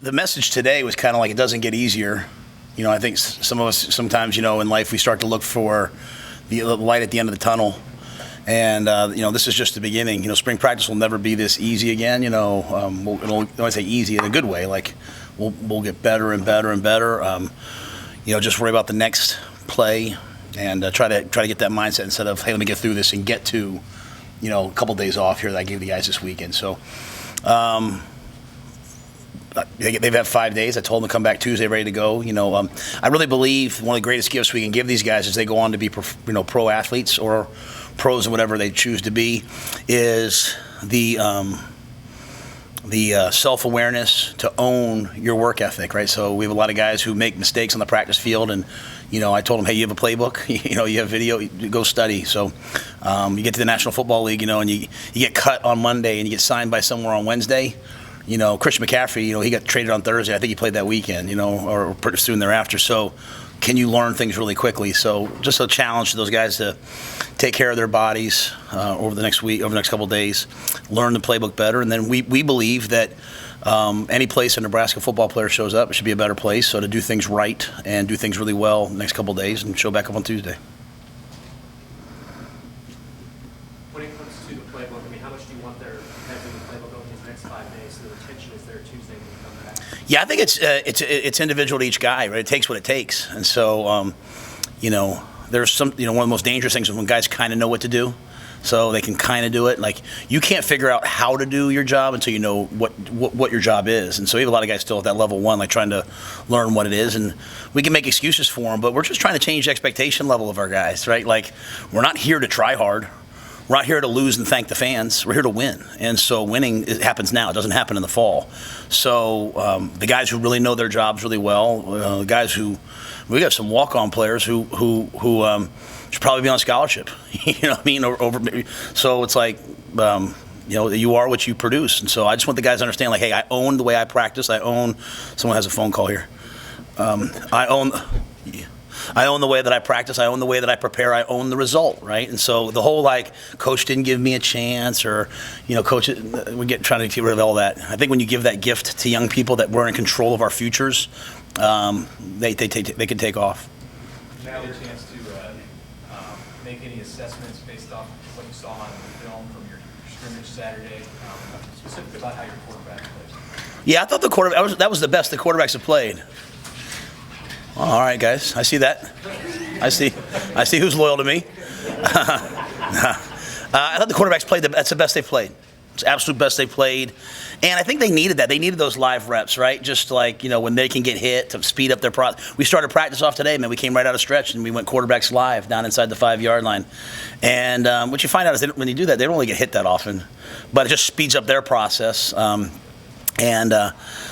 the message today was kind of like it doesn't get easier. I think some of us sometimes, in life we start to look for the light at the end of the tunnel. And, this is just the beginning. Spring practice will never be this easy again. When I say easy in a good way, like we'll get better and better and better. Just worry about the next play and try to get that mindset instead of, hey, let me get through this and get to, a couple days off here that I gave the guys this weekend. So they've had 5 days. I told them to come back Tuesday ready to go. I really believe one of the greatest gifts we can give these guys as they go on to be pro athletes or pros and whatever they choose to be is the self-awareness to own your work ethic, right? So we have a lot of guys who make mistakes on the practice field, and I told them, hey, you have a playbook, you have video, go study. So you get to the National Football League, and you get cut on Monday and you get signed by somewhere on Wednesday. Christian McCaffrey, he got traded on Thursday. I think he played that weekend, or pretty soon thereafter. So can you learn things really quickly? So just a challenge to those guys to take care of their bodies over the next week, over the next couple of days, learn the playbook better. And then we believe that any place a Nebraska football player shows up, it should be a better place. So to do things right and do things really well the next couple of days and show back up on Tuesday. When it comes to the playbook, how much do you want their heads in the playbook over these next 5 days so the retention is there Tuesday when you come back? Yeah, I think it's individual to each guy, right? It takes what it takes. And so, there's some, one of the most dangerous things is when guys kind of know what to do. So they can kind of do it. Like, you can't figure out how to do your job until you know what your job is. And so we have a lot of guys still at that level one, like trying to learn what it is. And we can make excuses for them, but we're just trying to change the expectation level of our guys, right? Like, we're not here to try hard. We're not here to lose and thank the fans. We're here to win. And so winning, it happens now. It doesn't happen in the fall. So the guys who really know their jobs really well, the guys who, we got some walk-on players who should probably be on scholarship. So it's like, you are what you produce. And so I just want the guys to understand, like, hey, I own the way I practice. Someone has a phone call here. I own the way that I practice. I own the way that I prepare. I own the result, right? And so the whole, like, coach didn't give me a chance or, coach, we're trying to get rid of all that. I think when you give that gift to young people that we're in control of our futures, they can take off. Did you get a chance to make any assessments based off what you saw on film from your scrimmage Saturday, specifically about how your quarterback plays? Yeah, I thought the quarterback, that was the best the quarterbacks have played. All right, guys. I see that. I see who's loyal to me. I thought the quarterbacks played. That's the best they played. It's the absolute best they played. And I think they needed that. They needed those live reps, right? Just like, when they can get hit to speed up their process. We started practice off today, man. We came right out of stretch, and we went quarterbacks live down inside the 5-yard line. And what you find out is when you do that, they don't really get hit that often. But it just speeds up their process.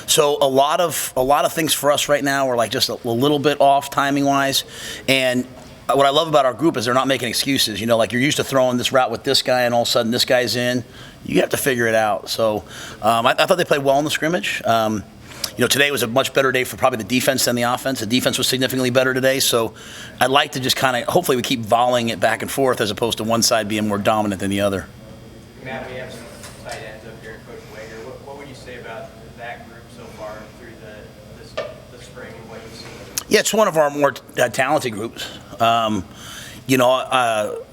So a lot of things for us right now are like just a little bit off timing wise. And what I love about our group is they're not making excuses. Like, you're used to throwing this route with this guy, and all of a sudden this guy's in. You have to figure it out. So I thought they played well in the scrimmage. Today was a much better day for probably the defense than the offense. The defense was significantly better today. So I'd like to just hopefully we keep volleying it back and forth as opposed to one side being more dominant than the other. Matt, we have some tight ends up here, Coach Wager. What would you say about that group so far through the spring and what you've seen? Yeah, it's one of our more talented groups.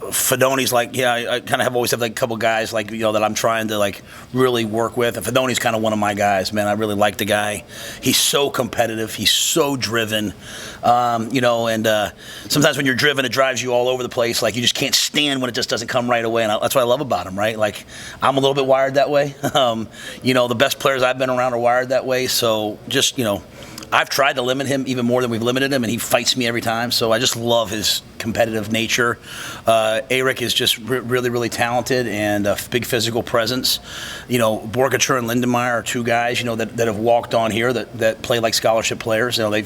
Fedoni's like, I kind of always have like a couple guys like, that I'm trying to like really work with. And Fedoni's kind of one of my guys, man. I really like the guy. He's so competitive. He's so driven. And sometimes when you're driven, it drives you all over the place. Like, you just can't stand when it just doesn't come right away. And that's what I love about him, right? Like, I'm a little bit wired that way. The best players I've been around are wired that way. So just, I've tried to limit him even more than we've limited him, and he fights me every time. So I just love his competitive nature. Eric is just really, really talented and a big physical presence. Borgacher and Lindenmeyer are two guys, that have walked on here that play like scholarship players. They would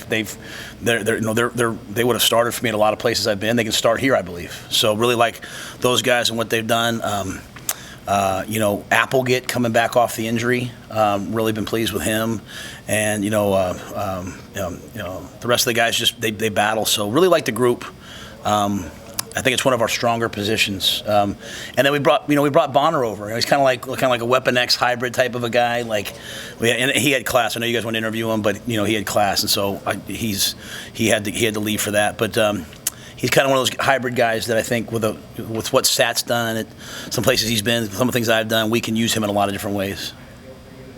have started for me at a lot of places I've been. They can start here, I believe. So really like those guys and what they've done. Applegate coming back off the injury, really been pleased with him, and the rest of the guys just they battle. So really like the group, I think it's one of our stronger positions. And then we brought Bonner over. He's kind of like a Weapon X hybrid type of a guy. And he had class. I know you guys want to interview him, but he had class, and so he had to leave for that. But he's kind of one of those hybrid guys that I think with what Sat's done at some places he's been, some of the things I've done, we can use him in a lot of different ways.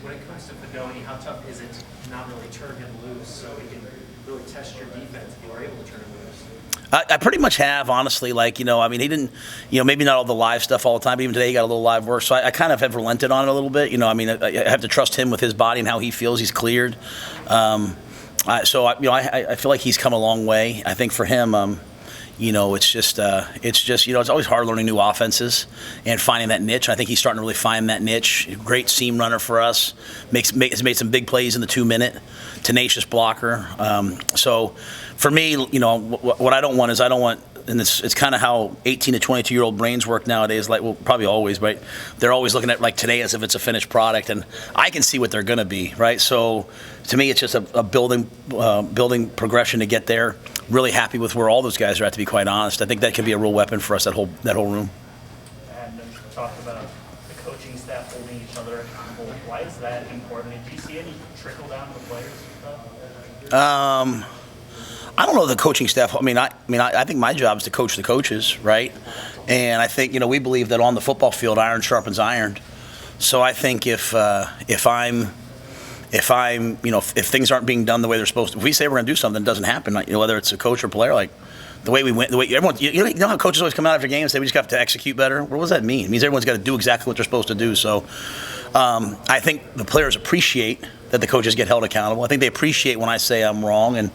When it comes to Fedoni, how tough is it to not really turn him loose so he can really test your defense if you are able to turn him loose? I pretty much have, honestly. He didn't, maybe not all the live stuff all the time, but even today he got a little live work. So I kind of have relented on it a little bit. I have to trust him with his body and how he feels. He's cleared. I feel like he's come a long way. I think for him, it's always hard learning new offenses and finding that niche. I think he's starting to really find that niche. Great seam runner for us. Has made some big plays in the 2-minute. Tenacious blocker. So for me, what I don't want, and it's kind of how 18 to 22-year-old brains work nowadays. Probably always, right? They're always looking at today as if it's a finished product, and I can see what they're going to be, right? So to me, it's just a building progression to get there. Really happy with where all those guys are at, to be quite honest. I think that could be a real weapon for us, that whole room. And then talk about the coaching staff holding each other accountable. Why is that important? And do you see any trickle down to the players with that? I don't know the coaching staff. I think my job is to coach the coaches, right? And I think we believe that on the football field, iron sharpens iron. So I think if things aren't being done the way they're supposed to, if we say we're going to do something, it doesn't happen. Whether it's a coach or player, the way we went, everyone, how coaches always come out after games and say we just have to execute better. What does that mean? It means everyone's got to do exactly what they're supposed to do. So I think the players appreciate that the coaches get held accountable. I think they appreciate when I say I'm wrong, and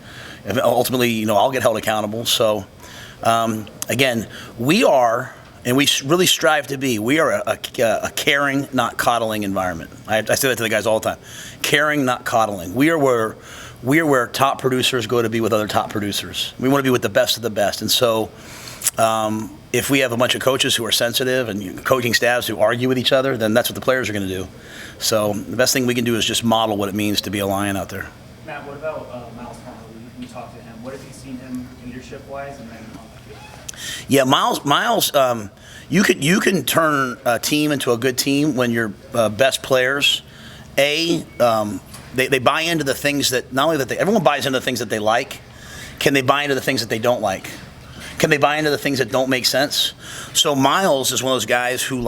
ultimately, I'll get held accountable. So again, we are. And we really strive to be. We are a caring, not coddling environment. I say that to the guys all the time. Caring, not coddling. We are where top producers go to be with other top producers. We want to be with the best of the best. And so if we have a bunch of coaches who are sensitive and coaching staffs who argue with each other, then that's what the players are going to do. So the best thing we can do is just model what it means to be a Lion out there. Matt, what about Miles Palmer? We talked to him. What have you seen him leadership-wise and then on the field? Yeah, Miles, you can turn a team into a good team when your best players, they buy into the things that, not only that everyone buys into the things that they like, can they buy into the things that they don't like? Can they buy into the things that don't make sense? So Miles is one of those guys who,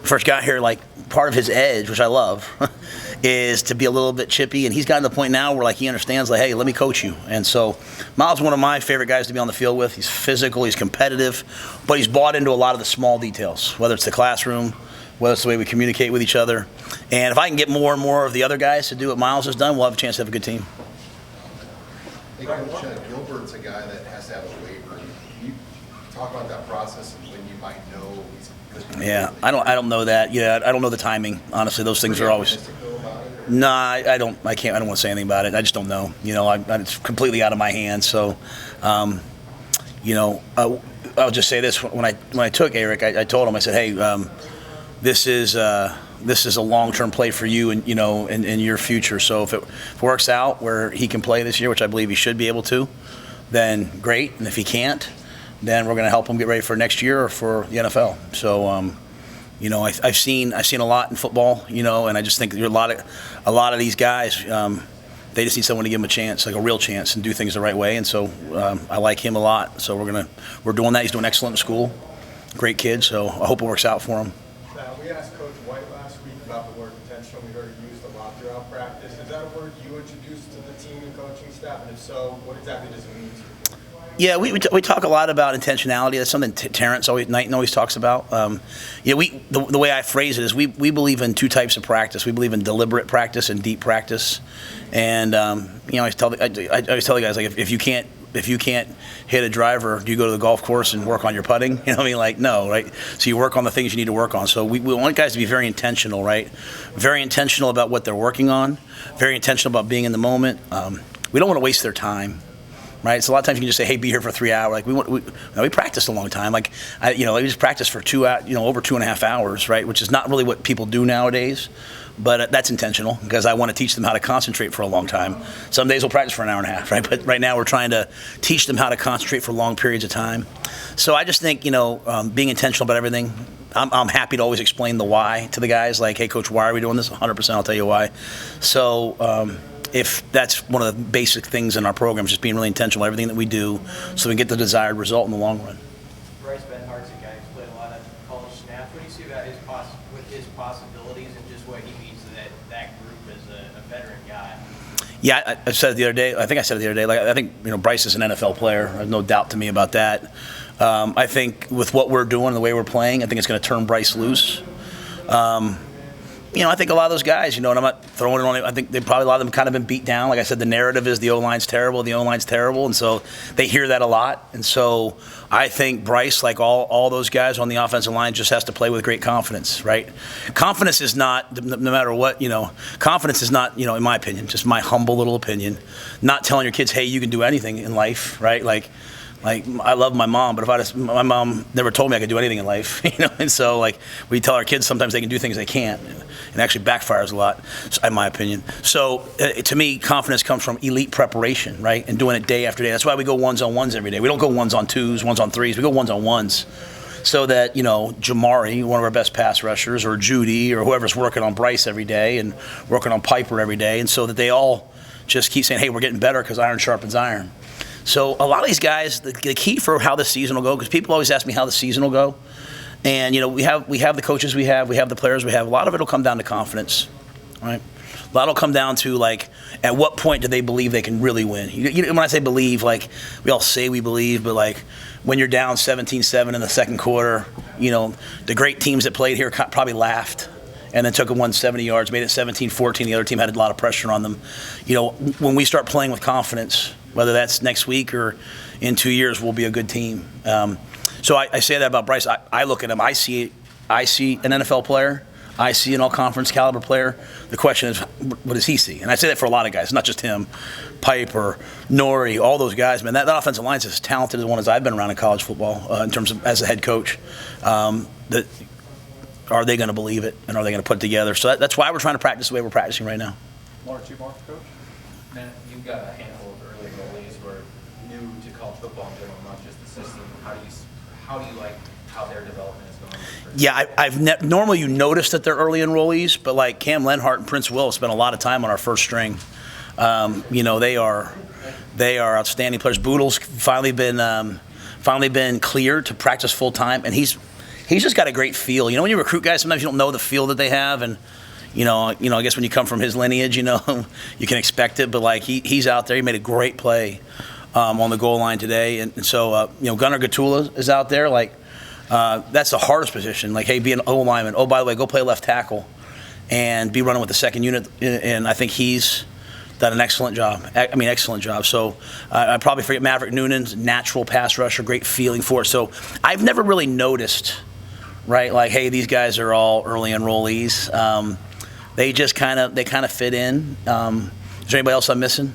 first got here, part of his edge, which I love, is to be a little bit chippy, and he's gotten to the point now where he understands, hey, let me coach you. And so Miles is one of my favorite guys to be on the field with. He's physical, he's competitive, but he's bought into a lot of the small details, whether it's the classroom, whether it's the way we communicate with each other. And if I can get more and more of the other guys to do what Miles has done, we'll have a chance to have a good team. Hey, Coach, Gilbert's a guy that has to have a waiver. Can you talk about that process and when you might know he's good? Yeah, I don't know that. Yeah, I don't know the timing. Honestly, those things are always. No, I don't. I can't. I don't want to say anything about it. I just don't know. It's completely out of my hands. So, I'll just say this: when I took Eric, I told him, I said, hey, this is a long-term play for you and in your future. So if it works out where he can play this year, which I believe he should be able to, then great. And if he can't, then we're going to help him get ready for next year or for the NFL. So, I've seen a lot in football, and I just think there are a lot of these guys. They just need someone to give them a chance, a real chance, and do things the right way. And so I like him a lot. So we're doing that. He's doing excellent in school. Great kid. So I hope it works out for him. We asked Coach White last week about the word intentional. We heard it used a lot throughout practice. Is that a word you introduced to the team and coaching staff? And if so, what exactly does it mean to you? Yeah, we talk a lot about intentionality. That's something Terrence Knighton always talks about. The way I phrase it is we believe in two types of practice. We believe in deliberate practice and deep practice. And I always tell the guys, if you can't hit a driver, do you go to the golf course and work on your putting? No, right? So you work on the things you need to work on. So we want guys to be very intentional, right? Very intentional about what they're working on. Very intentional about being in the moment. We don't want to waste their time. right? So a lot of times you can just say, hey, be here for 3 hours. Like we practiced a long time. Like we just practiced for over 2.5 hours, right? Which is not really what people do nowadays. But that's intentional because I want to teach them how to concentrate for a long time. Some days we'll practice for an hour and a half, right? But right now we're trying to teach them how to concentrate for long periods of time. So I just think, being intentional about everything. I'm happy to always explain the why to the guys. Like, hey, Coach, why are we doing this? 100%, I'll tell you why. So if that's one of the basic things in our program, is just being really intentional, everything that we do, so we can get the desired result in the long run. Bryce Benhart's a guy who's played a lot of college snaps. What do you see about his possibilities and just what he means to that group as a veteran guy? Yeah, I said it the other day. I think I said it the other day. Like, I think Bryce is an NFL player. There's no doubt to me about that. I think with what we're doing, the way we're playing, I think it's going to turn Bryce loose. I think a lot of those guys, and I'm not throwing it on. I think a lot of them kind of been beat down. Like I said, the narrative is the O-line's terrible, and so they hear that a lot. And so I think Bryce, like all those guys on the offensive line, just has to play with great confidence, right? Confidence is not, no matter what, confidence is not, in my opinion, just my humble little opinion, not telling your kids, hey, you can do anything in life, right? Like I love my mom, but my mom never told me I could do anything in life, And so we tell our kids sometimes they can do things they can't, and it actually backfires a lot, in my opinion. So to me, confidence comes from elite preparation, right, and doing it day after day. That's why we go ones-on-ones every day. We don't go ones-on-twos, ones-on-threes. We go ones-on-ones, so that Jamari, one of our best pass rushers, or Judy, or whoever's working on Bryce every day and working on Piper every day, and so that they all just keep saying, hey, we're getting better because iron sharpens iron. So a lot of these guys, the key for how the season will go, because people always ask me how the season will go, and we have the coaches we have the players we have. A lot of it will come down to confidence, right? A lot will come down to at what point do they believe they can really win? When I say believe, we all say we believe, but when you're down 17-7 in the second quarter, the great teams that played here probably laughed and then took it 170 yards, made it 17-14. The other team had a lot of pressure on them. When we start playing with confidence, whether that's next week or in 2 years, we'll be a good team. So I say that about Bryce. I look at him. I see an NFL player. I see an all-conference caliber player. The question is, what does he see? And I say that for a lot of guys, not just him. Piper, Nori, all those guys, man. That offensive line is as talented as one as I've been around in college football in terms of as a head coach. Are they going to believe it, and are they going to put it together? So that's why we're trying to practice the way we're practicing right now. One or two more, Coach? Matt, you've got a handful of early enrollees who are new to college football in general, not just the system. How do you like how their development is going? Yeah, normally you notice that they're early enrollees, but Cam Lenhart and Prince Will spent a lot of time on our first string. They are outstanding players. Boodle's finally been cleared to practice full time, and he's just got a great feel. When you recruit guys, sometimes you don't know the feel that they have, and I guess when you come from his lineage, you can expect it. But he's out there. He made a great play on the goal line today, and so Gunnar Gatula is out there. That's the hardest position. Hey, be an O lineman. Oh, by the way, go play left tackle, and be running with the second unit. And I think he's done an excellent job. Excellent job. So I probably forget Maverick Noonan's natural pass rusher, great feeling for it. So I've never really noticed, right? Hey, these guys are all early enrollees. They just kind of fit in. Is there anybody else I'm missing?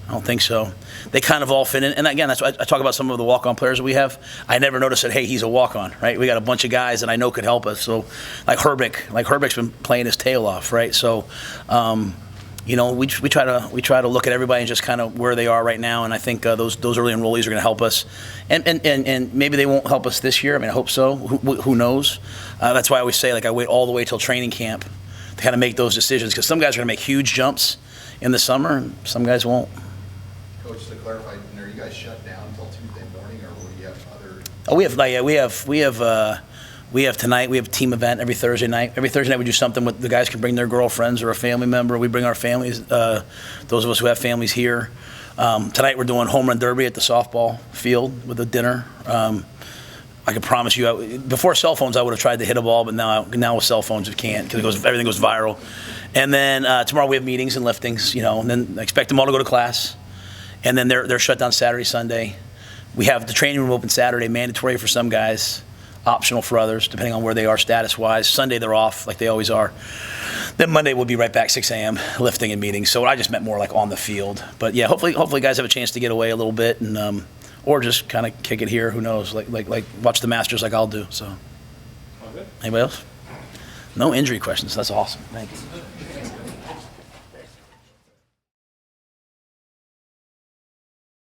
I don't think so. They kind of all fit in. And again, that's why I talk about some of the walk-on players that we have. I never noticed that, hey, he's a walk-on, right? We got a bunch of guys that I know could help us. So Herbeck's been playing his tail off, right? So, we try to look at everybody and just kind of where they are right now. And I think those early enrollees are going to help us. And maybe they won't help us this year. I hope so. Who knows? That's why I always say, I wait all the way till training camp to kind of make those decisions, because some guys are going to make huge jumps in the summer, and some guys won't. Coach, to clarify, are you guys shut down until Tuesday morning, or will you have other? Oh, we have tonight. We have a team event every Thursday night. Every Thursday night we do something with the guys can bring their girlfriends or a family member. We bring our families. Those of us who have families here. Tonight we're doing home run derby at the softball field with a dinner. I can promise you, before cell phones, I would have tried to hit a ball, but now with cell phones, you can't, because everything goes viral. And then tomorrow we have meetings and liftings, and then I expect them all to go to class. And then they're shut down Saturday, Sunday. We have the training room open Saturday, mandatory for some guys, optional for others, depending on where they are status-wise. Sunday they're off, like they always are. then Monday we'll be right back 6 a.m. lifting and meetings. So I just meant more like on the field. But yeah, hopefully guys have a chance to get away a little bit and or just kind of kick it here. Who knows? Like watch the Masters like I'll do. So. All good? Anybody else? No injury questions. That's awesome. Thank you.